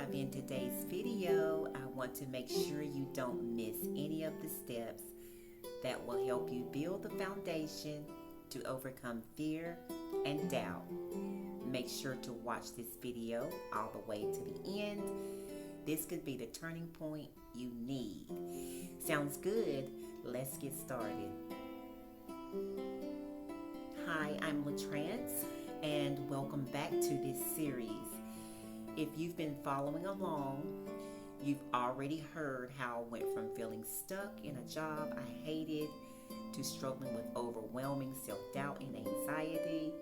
dive in today's video, I want to make sure you don't miss any of the steps that will help you build the foundation to overcome fear and doubt. Make sure to watch this video all the way to the end. This could be the turning point you need. Sounds good? Let's get started. Hi, I'm LaTrance, and welcome back to this series. If you've been following along, you've already heard how I went from feeling stuck in a job I hated to struggling with overwhelming self-doubt and anxiety.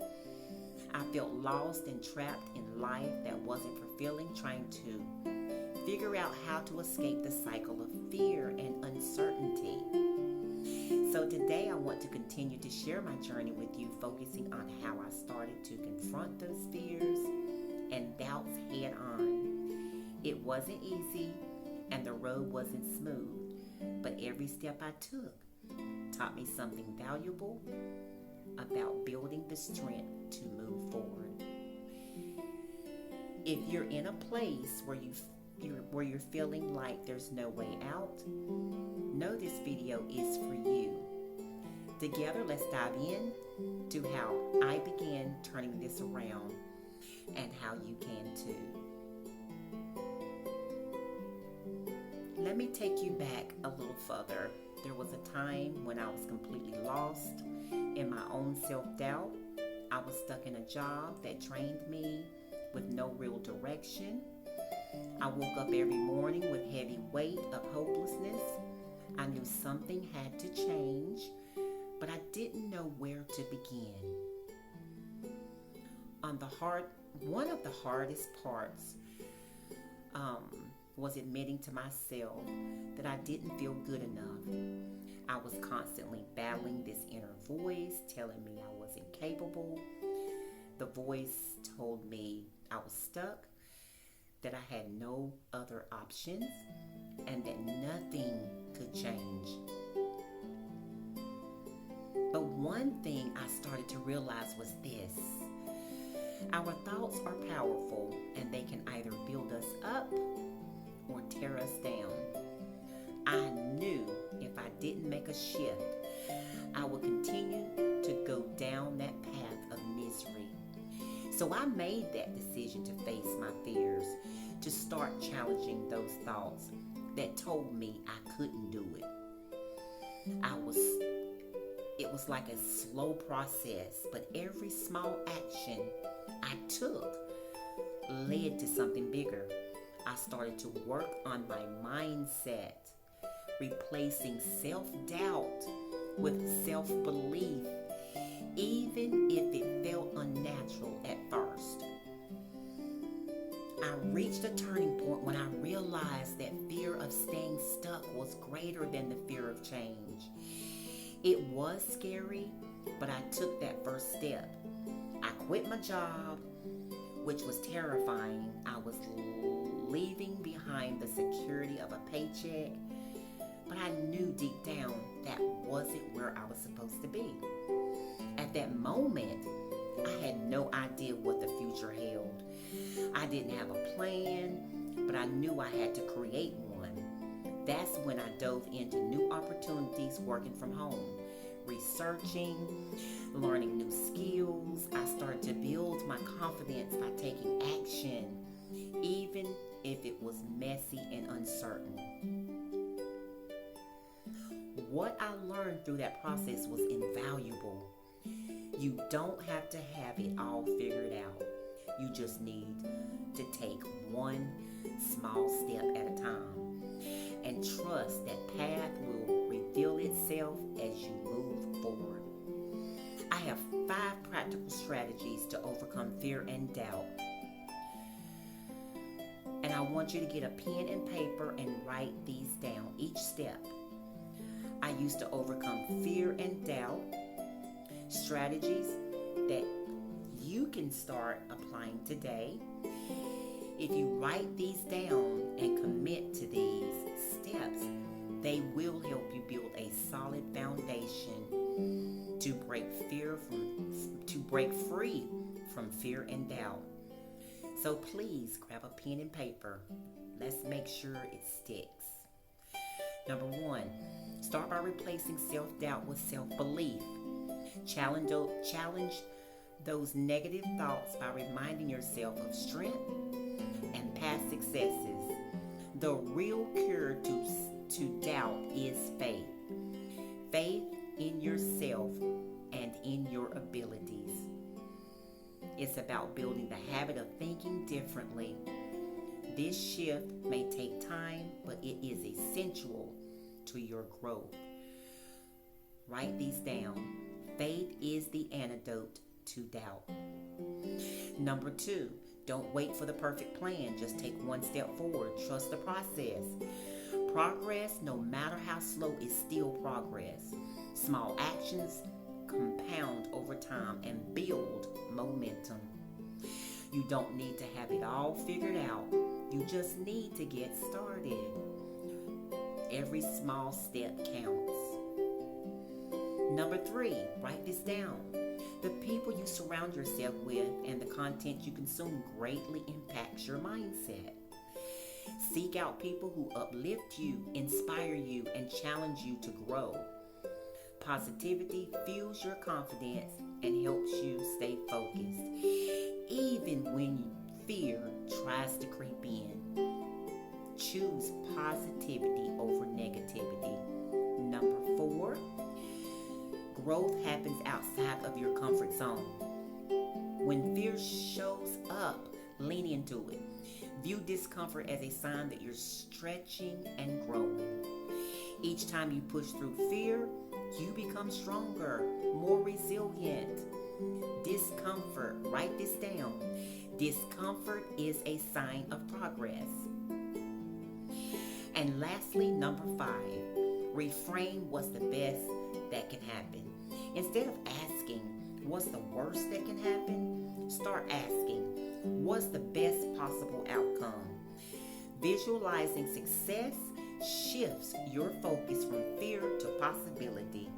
I felt lost and trapped in life that wasn't fulfilling, trying to figure out how to escape the cycle of fear and uncertainty. So today I want to continue to share my journey with you, focusing on how I started to confront those fears and doubts head on. It wasn't easy and the road wasn't smooth, but every step I took taught me something valuable about building the strength to move forward. If you're in a place where you're feeling like there's no way out, know this video is for you. Together, let's dive in to how I began turning this around and how you can too. Let me take you back a little further. There was a time when I was completely lost in my own self-doubt. I was stuck in a job that drained me with no real direction. I woke up every morning with heavy weight of hopelessness. I knew something had to change, but I didn't know where to begin. One of the hardest parts was admitting to myself that I didn't feel good enough. I was constantly battling this inner voice telling me I wasn't capable. The voice told me I was stuck, that I had no other options, and that nothing could change. But one thing I started to realize was this: our thoughts are powerful, and they can either build us up or tear us down. I knew if I didn't make a shift, I would continue to go down that path of misery. So I made that decision to face my fears, to start challenging those thoughts that told me I couldn't do it. It was like a slow process, but every small action I took led to something bigger. I started to work on my mindset, replacing self-doubt with self-belief, even if it felt unnatural at first. I reached a turning point when I realized that fear of staying stuck was greater than the fear of change. It was scary, but I took that first step. I quit my job, which was terrifying. I was leaving behind the security of a paycheck, but I knew deep down that wasn't where I was supposed to be. At that moment, I had no idea what the future held. I didn't have a plan, but I knew I had to create one. That's when I dove into new opportunities working from home, researching, learning new skills. I started to build my confidence by taking action, even if it was messy and uncertain. What I learned through that process was invaluable. You don't have to have it all figured out. You just need to take one small step at a time and trust that path will reveal itself as you move forward. I have 5 practical strategies to overcome fear and doubt. And I want you to get a pen and paper and write these down, each step. I used to overcome fear and doubt. Strategies that you can start applying today. If you write these down and commit to these steps, they will help you build a solid foundation to break free from fear and doubt. So please grab a pen and paper. Let's make sure it sticks. Number 1, start by replacing self-doubt with self-belief. Challenge those negative thoughts by reminding yourself of strength and past successes. The real cure to doubt is faith. Faith in yourself and in your abilities. It's about building the habit of thinking differently. This shift may take time, but it is essential to your growth. Write these down. Faith is the antidote to doubt. Number 2, don't wait for the perfect plan. Just take one step forward. Trust the process. Progress, no matter how slow, is still progress. Small actions compound over time and build momentum. You don't need to have it all figured out. You just need to get started. Every small step counts. Number 3, write this down. The people you surround yourself with and the content you consume greatly impacts your mindset. Seek out people who uplift you, inspire you, and challenge you to grow. Positivity fuels your confidence and helps you stay focused, even when fear tries to creep in. Choose positivity over negativity. Number 4, growth happens outside of your comfort zone. When fear shows up, lean into it. View discomfort as a sign that you're stretching and growing. Each time you push through fear, you become stronger, more resilient. Discomfort, write this down. Discomfort is a sign of progress. And lastly, number 5, reframe what's the best that can happen. Instead of asking, what's the worst that can happen? Start asking, what's the best possible outcome? Visualizing success shifts your focus from fear to possibility.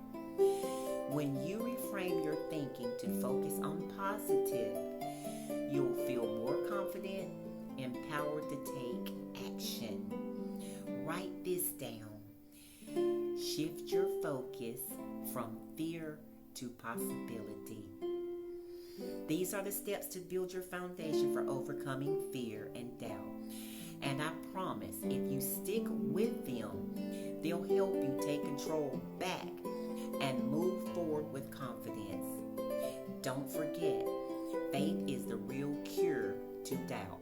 When you reframe your thinking to focus on positive, you'll feel more confident, empowered to take action. Write this down. Shift your focus from fear to possibility. These are the steps to build your foundation for overcoming fear and doubt. And I promise, if you stick with them, they'll help you take control back and move forward with confidence. Don't forget, faith is the real cure to doubt.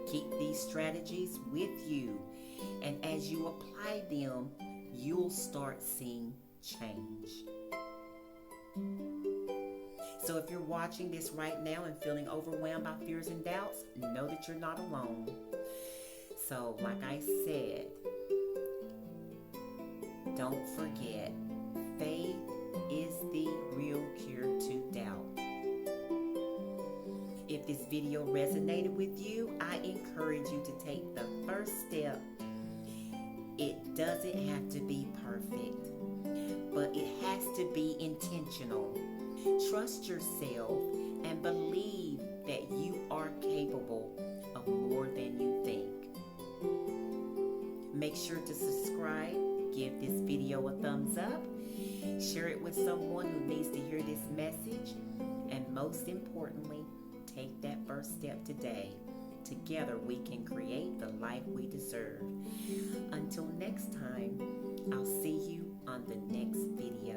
Keep these strategies with you, and as you apply them, you'll start seeing change. So if you're watching this right now and feeling overwhelmed by fears and doubts, know that you're not alone. So like I said, don't forget, faith is the real cure to doubt. If this video resonated with you, I encourage you to take the first step. It doesn't have to be perfect, but it has to be intentional. Trust yourself and believe that you are capable of more than you think. Make sure to subscribe, give this video a thumbs up, share it with someone who needs to hear this message, and most importantly, take that first step today. Together we can create the life we deserve. Until next time, I'll see you on the next video.